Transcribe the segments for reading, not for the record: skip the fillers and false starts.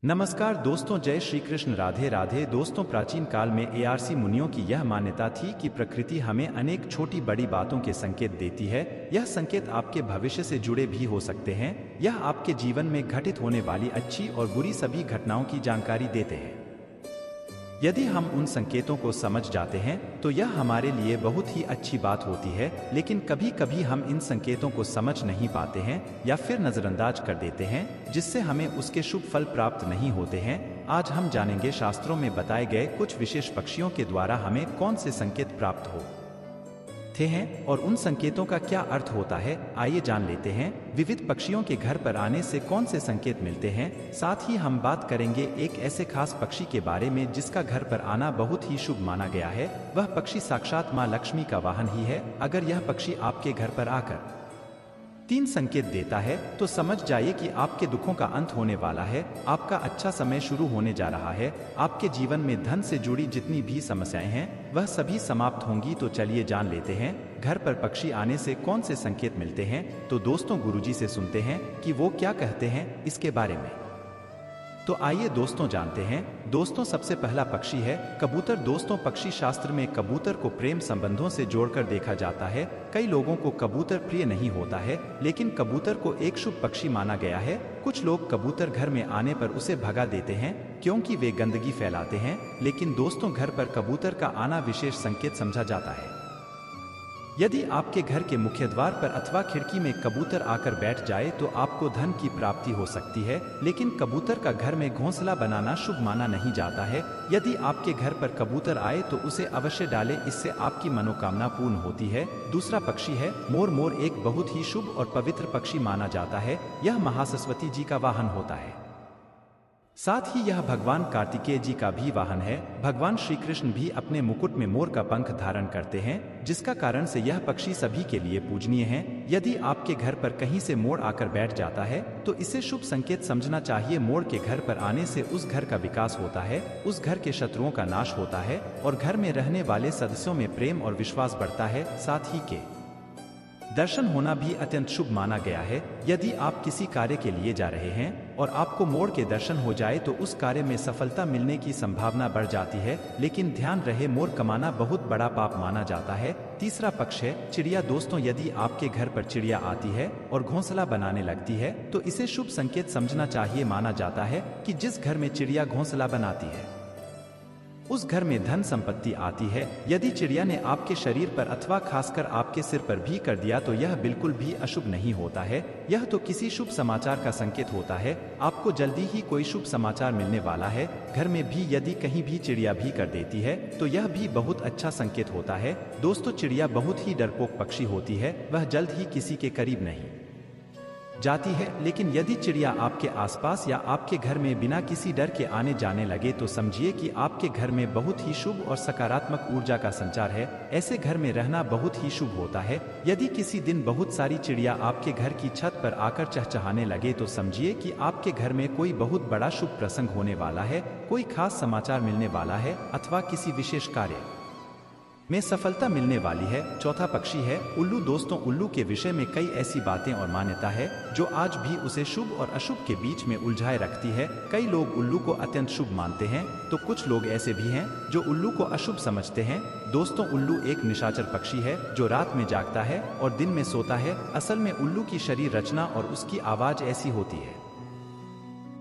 नमस्कार दोस्तों, जय श्री कृष्ण, राधे राधे। दोस्तों, प्राचीन काल में एआरसी मुनियों की यह मान्यता थी कि प्रकृति हमें अनेक छोटी बड़ी बातों के संकेत देती है। यह संकेत आपके भविष्य से जुड़े भी हो सकते हैं। यह आपके जीवन में घटित होने वाली अच्छी और बुरी सभी घटनाओं की जानकारी देते हैं। यदि हम उन संकेतों को समझ जाते हैं तो यह हमारे लिए बहुत ही अच्छी बात होती है, लेकिन कभी कभी हम इन संकेतों को समझ नहीं पाते हैं या फिर नजरअंदाज कर देते हैं, जिससे हमें उसके शुभ फल प्राप्त नहीं होते हैं। आज हम जानेंगे शास्त्रों में बताए गए कुछ विशेष पक्षियों के द्वारा हमें कौन से संकेत प्राप्त होते हैं और उन संकेतों का क्या अर्थ होता है। आइए जान लेते हैं विविध पक्षियों के घर पर आने से कौन से संकेत मिलते हैं। साथ ही हम बात करेंगे एक ऐसे खास पक्षी के बारे में जिसका घर पर आना बहुत ही शुभ माना गया है। वह पक्षी साक्षात मां लक्ष्मी का वाहन ही है। अगर यह पक्षी आपके घर पर आकर 3 संकेत देता है तो समझ जाइए कि आपके दुखों का अंत होने वाला है, आपका अच्छा समय शुरू होने जा रहा है। आपके जीवन में धन से जुड़ी जितनी भी समस्याएं हैं वह सभी समाप्त होंगी। तो चलिए जान लेते हैं घर पर पक्षी आने से कौन से संकेत मिलते हैं। तो दोस्तों, गुरुजी से सुनते हैं कि वो क्या कहते हैं इसके बारे में। तो आइए दोस्तों जानते हैं। दोस्तों, सबसे पहला पक्षी है कबूतर। दोस्तों, पक्षी शास्त्र में कबूतर को प्रेम संबंधों से जोड़कर देखा जाता है। कई लोगों को कबूतर प्रिय नहीं होता है, लेकिन कबूतर को एक शुभ पक्षी माना गया है। कुछ लोग कबूतर घर में आने पर उसे भगा देते हैं क्योंकि वे गंदगी फैलाते हैं, लेकिन दोस्तों, घर पर कबूतर का आना विशेष संकेत समझा जाता है। यदि आपके घर के मुख्य द्वार पर अथवा खिड़की में कबूतर आकर बैठ जाए तो आपको धन की प्राप्ति हो सकती है, लेकिन कबूतर का घर में घोंसला बनाना शुभ माना नहीं जाता है। यदि आपके घर पर कबूतर आए तो उसे अवश्य डालें, इससे आपकी मनोकामना पूर्ण होती है। दूसरा पक्षी है मोर। मोर एक बहुत ही शुभ और पवित्र पक्षी माना जाता है। यह महासरस्वती जी का वाहन होता है। साथ ही यह भगवान कार्तिकेय जी का भी वाहन है। भगवान श्री कृष्ण भी अपने मुकुट में मोर का पंख धारण करते हैं, जिसका कारण से यह पक्षी सभी के लिए पूजनीय है। यदि आपके घर पर कहीं से मोर आकर बैठ जाता है तो इसे शुभ संकेत समझना चाहिए। मोर के घर पर आने से उस घर का विकास होता है, उस घर के शत्रुओं का नाश होता है और घर में रहने वाले सदस्यों में प्रेम और विश्वास बढ़ता है। साथ ही के दर्शन होना भी अत्यंत शुभ माना गया है। यदि आप किसी कार्य के लिए जा रहे हैं और आपको मोर के दर्शन हो जाए तो उस कार्य में सफलता मिलने की संभावना बढ़ जाती है, लेकिन ध्यान रहे मोर कमाना बहुत बड़ा पाप माना जाता है। तीसरा पक्ष है चिड़िया। दोस्तों, यदि आपके घर पर चिड़िया आती है और घोंसला बनाने लगती है तो इसे शुभ संकेत समझना चाहिए। माना जाता है कि जिस घर में चिड़िया घोंसला बनाती है उस घर में धन संपत्ति आती है। यदि चिड़िया ने आपके शरीर पर अथवा खासकर आपके सिर पर भी कर दिया तो यह बिल्कुल भी अशुभ नहीं होता है। यह तो किसी शुभ समाचार का संकेत होता है। आपको जल्दी ही कोई शुभ समाचार मिलने वाला है। घर में भी यदि कहीं भी चिड़िया भी कर देती है तो यह भी बहुत अच्छा संकेत होता है। दोस्तों, चिड़िया बहुत ही डरपोक पक्षी होती है। वह जल्द ही किसी के करीब नहीं जाती है, लेकिन यदि चिड़िया आपके आसपास या आपके घर में बिना किसी डर के आने जाने लगे तो समझिए कि आपके घर में बहुत ही शुभ और सकारात्मक ऊर्जा का संचार है। ऐसे घर में रहना बहुत ही शुभ होता है। यदि किसी दिन बहुत सारी चिड़िया आपके घर की छत पर आकर चहचहाने लगे तो समझिए कि आपके घर में कोई बहुत बड़ा शुभ प्रसंग होने वाला है, कोई खास समाचार मिलने वाला है अथवा किसी विशेष कार्य में सफलता मिलने वाली है। चौथा पक्षी है उल्लू। दोस्तों, उल्लू के विषय में कई ऐसी बातें और मान्यता है जो आज भी उसे शुभ और अशुभ के बीच में उलझाए रखती है। कई लोग उल्लू को अत्यंत शुभ मानते हैं तो कुछ लोग ऐसे भी हैं जो उल्लू को अशुभ समझते हैं। दोस्तों, उल्लू एक निशाचर पक्षी है जो रात में जागता है और दिन में सोता है। असल में उल्लू की शरीर रचना और उसकी आवाज ऐसी होती है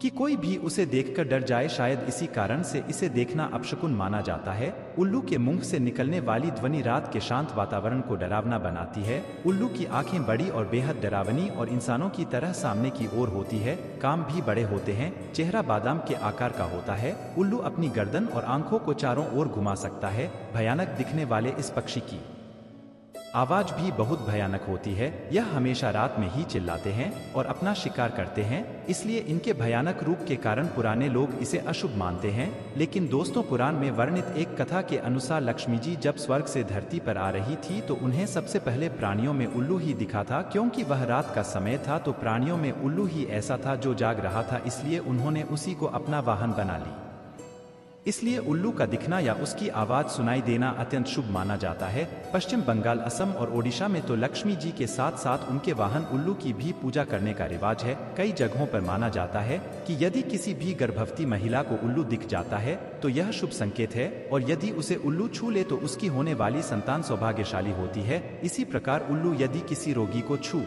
कि कोई भी उसे देखकर डर जाए। शायद इसी कारण से इसे देखना अपशकुन माना जाता है। उल्लू के मुंह से निकलने वाली ध्वनि रात के शांत वातावरण को डरावना बनाती है। उल्लू की आंखें बड़ी और बेहद डरावनी और इंसानों की तरह सामने की ओर होती है। कान भी बड़े होते हैं। चेहरा बादाम के आकार का होता है। उल्लू अपनी गर्दन और आंखों को चारों ओर घुमा सकता है। भयानक दिखने वाले इस पक्षी की आवाज भी बहुत भयानक होती है। यह हमेशा रात में ही चिल्लाते हैं और अपना शिकार करते हैं, इसलिए इनके भयानक रूप के कारण पुराने लोग इसे अशुभ मानते हैं। लेकिन दोस्तों, पुराण में वर्णित एक कथा के अनुसार लक्ष्मी जी जब स्वर्ग से धरती पर आ रही थी तो उन्हें सबसे पहले प्राणियों में उल्लू ही दिखा था। क्योंकि वह रात का समय था तो प्राणियों में उल्लू ही ऐसा था जो जाग रहा था, इसलिए उन्होंने उसी को अपना वाहन बना ली। इसलिए उल्लू का दिखना या उसकी आवाज सुनाई देना अत्यंत शुभ माना जाता है। पश्चिम बंगाल, असम और ओडिशा में तो लक्ष्मी जी के साथ साथ उनके वाहन उल्लू की भी पूजा करने का रिवाज है। कई जगहों पर माना जाता है कि यदि किसी भी गर्भवती महिला को उल्लू दिख जाता है तो यह शुभ संकेत है, और यदि उसे उल्लू छू ले तो उसकी होने वाली संतान सौभाग्यशाली होती है। इसी प्रकार उल्लू यदि किसी रोगी को छू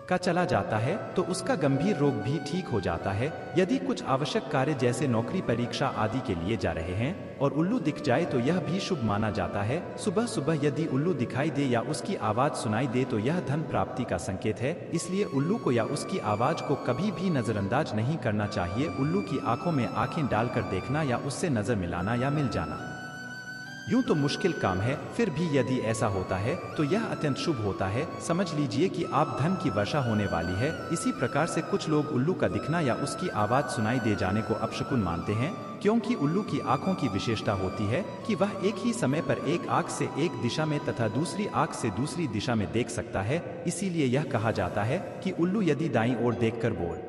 का चला जाता है तो उसका गंभीर रोग भी ठीक हो जाता है। यदि कुछ आवश्यक कार्य जैसे नौकरी, परीक्षा आदि के लिए जा रहे हैं और उल्लू दिख जाए तो यह भी शुभ माना जाता है। सुबह सुबह यदि उल्लू दिखाई दे या उसकी आवाज सुनाई दे तो यह धन प्राप्ति का संकेत है। इसलिए उल्लू को या उसकी आवाज को कभी भी नजरअंदाज नहीं करना चाहिए। उल्लू की आंखों में आंखें डालकर देखना या उससे नजर मिलाना या मिल जाना यूं तो मुश्किल काम है, फिर भी यदि ऐसा होता है तो यह अत्यंत शुभ होता है। समझ लीजिए कि आप धन की वर्षा होने वाली है। इसी प्रकार से कुछ लोग उल्लू का दिखना या उसकी आवाज सुनाई दे जाने को अपशकुन मानते हैं, क्योंकि उल्लू की आंखों की विशेषता होती है कि वह एक ही समय पर एक आंख से एक दिशा में तथा दूसरी आंख से दूसरी दिशा में देख सकता है। इसीलिए यह कहा जाता है कि उल्लू यदि दाईं ओर देखकर बोल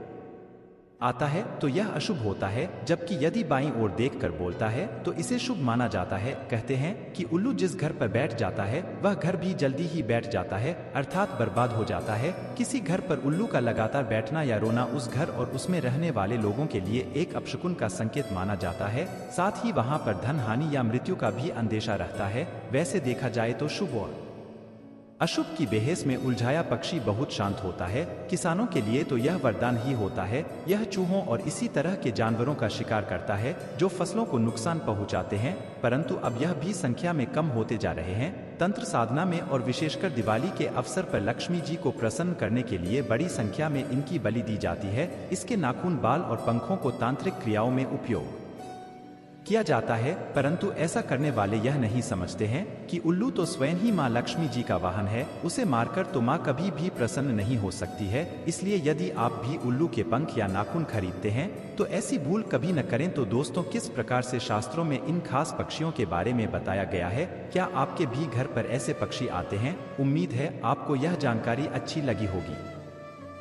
आता है तो यह अशुभ होता है, जबकि यदि बाईं ओर देखकर बोलता है तो इसे शुभ माना जाता है। कहते हैं कि उल्लू जिस घर पर बैठ जाता है वह घर भी जल्दी ही बैठ जाता है, अर्थात बर्बाद हो जाता है। किसी घर पर उल्लू का लगातार बैठना या रोना उस घर और उसमें रहने वाले लोगों के लिए एक अपशकुन का संकेत माना जाता है। साथ ही वहां पर धन हानि या मृत्यु का भी अंदेशा रहता है। वैसे देखा जाए तो शुभ और अशुभ की बेहस में उलझाया पक्षी बहुत शांत होता है। किसानों के लिए तो यह वरदान ही होता है। यह चूहों और इसी तरह के जानवरों का शिकार करता है जो फसलों को नुकसान पहुंचाते हैं, परंतु अब यह भी संख्या में कम होते जा रहे हैं। तंत्र साधना में और विशेषकर दिवाली के अवसर पर लक्ष्मी जी को प्रसन्न करने के लिए बड़ी संख्या में इनकी बलि दी जाती है। इसके नाखून, बाल और पंखों को तांत्रिक क्रियाओं में उपयोग किया जाता है, परंतु ऐसा करने वाले यह नहीं समझते हैं कि उल्लू तो स्वयं ही माँ लक्ष्मी जी का वाहन है। उसे मारकर तो माँ कभी भी प्रसन्न नहीं हो सकती है। इसलिए यदि आप भी उल्लू के पंख या नाखून खरीदते हैं तो ऐसी भूल कभी न करें। तो दोस्तों, किस प्रकार से शास्त्रों में इन खास पक्षियों के बारे में बताया गया है, क्या आपके भी घर पर ऐसे पक्षी आते हैं? उम्मीद है आपको यह जानकारी अच्छी लगी होगी।